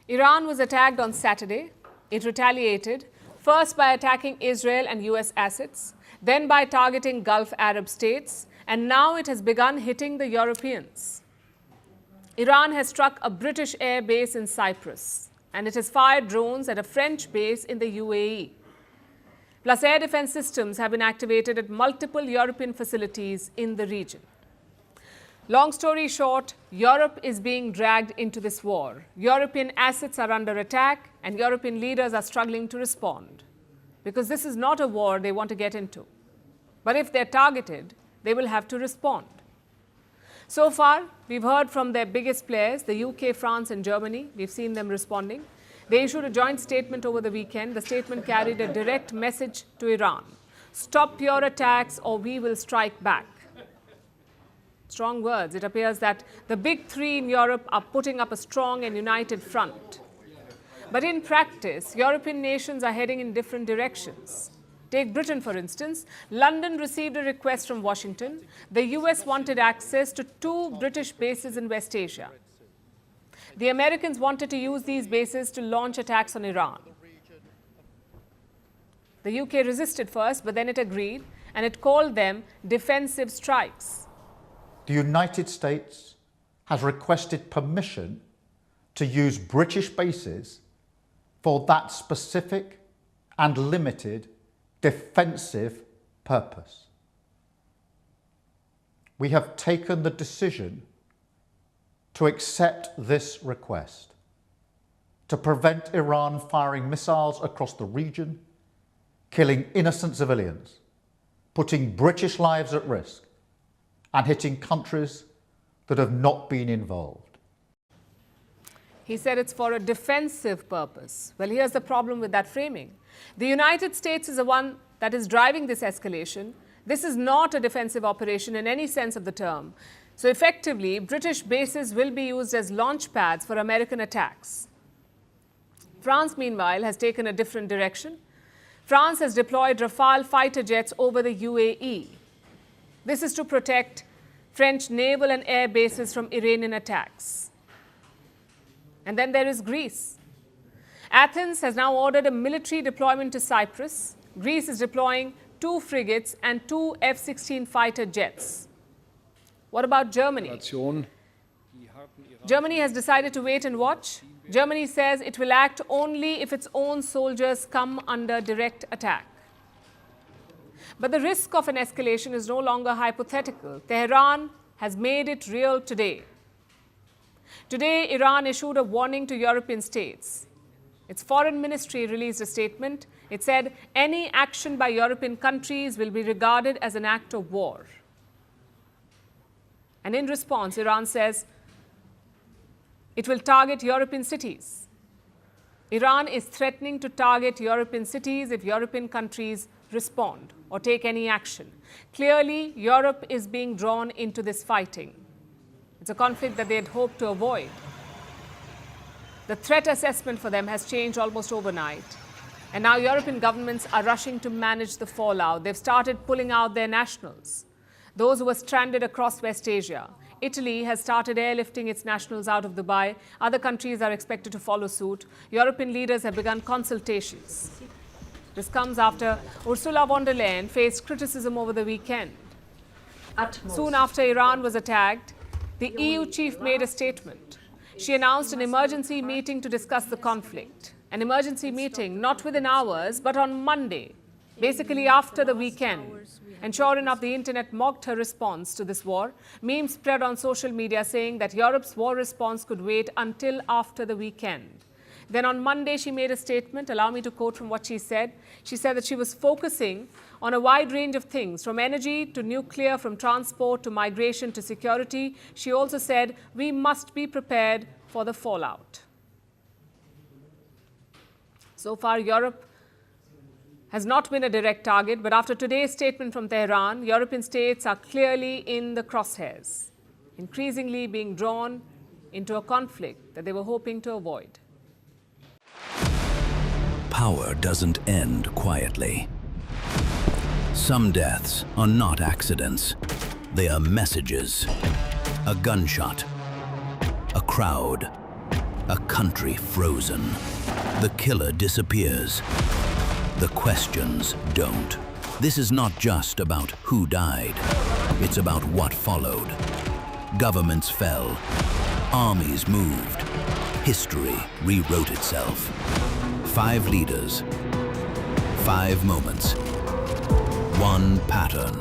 Iran was attacked on Saturday. It retaliated, first by attacking Israel and US assets, then by targeting Gulf Arab states, and now it has begun hitting the Europeans. Iran has struck a British air base in Cyprus, and it has fired drones at a French base in the UAE. Plus, air defense systems have been activated at multiple European facilities in the region. Long story short, Europe is being dragged into this war. European assets are under attack, and European leaders are struggling to respond. Because this is not a war they want to get into. But if they're targeted, they will have to respond. So far, we've heard from their biggest players, the UK, France, and Germany. We've seen them responding. They issued a joint statement over the weekend. The statement carried a direct message to Iran. Stop your attacks or we will strike back. Strong words. It appears that the big three in Europe are putting up a strong and united front. But in practice, European nations are heading in different directions. Take Britain, for instance. London received a request from Washington. The US wanted access to 2 British bases in West Asia. The Americans wanted to use these bases to launch attacks on Iran. The UK resisted first, but then it agreed, and it called them defensive strikes. The United States has requested permission to use British bases for that specific and limited defensive purpose. We have taken the decision to accept this request to prevent Iran firing missiles across the region, killing innocent civilians, putting British lives at risk, and hitting countries that have not been involved. He said it's for a defensive purpose. Well, here's the problem with that framing. The United States is the one that is driving this escalation. This is not a defensive operation in any sense of the term. So effectively, British bases will be used as launch pads for American attacks. France, meanwhile, has taken a different direction. France has deployed Rafale fighter jets over the UAE. This is to protect French naval and air bases from Iranian attacks. And then there is Greece. Athens has now ordered a military deployment to Cyprus. Greece is deploying 2 frigates and 2 F-16 fighter jets. What about Germany? Germany has decided to wait and watch. Germany says it will act only if its own soldiers come under direct attack. But the risk of an escalation is no longer hypothetical. Tehran has made it real today. Today, Iran issued a warning to European states. Its foreign ministry released a statement. It said any action by European countries will be regarded as an act of war. And in response, Iran says it will target European cities. Iran is threatening to target European cities if European countries respond or take any action. Clearly, Europe is being drawn into this fighting. It's a conflict that they had hoped to avoid. The threat assessment for them has changed almost overnight. And now European governments are rushing to manage the fallout. They've started pulling out their nationals, those who were stranded across West Asia. Italy has started airlifting its nationals out of Dubai. Other countries are expected to follow suit. European leaders have begun consultations. This comes after Ursula von der Leyen faced criticism over the weekend. Soon after Iran was attacked, the EU chief made a statement. She announced an emergency meeting to discuss the conflict. An emergency meeting not within hours, but on Monday, basically after the weekend. And sure enough, the internet mocked her response to this war. Memes spread on social media saying that Europe's war response could wait until after the weekend. Then on Monday, she made a statement. Allow me to quote from what she said. She said that she was focusing on a wide range of things, from energy to nuclear, from transport to migration to security. She also said, we must be prepared for the fallout. So far, Europe has not been a direct target, but after today's statement from Tehran, European states are clearly in the crosshairs, increasingly being drawn into a conflict that they were hoping to avoid. power doesn't end quietly. Some deaths are not accidents. They are messages. A gunshot, a crowd, a country frozen. The killer disappears. The questions don't. This is not just about who died. It's about what followed. Governments fell. Armies moved. History rewrote itself. 5 leaders. 5 moments. One pattern.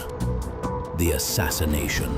The assassination.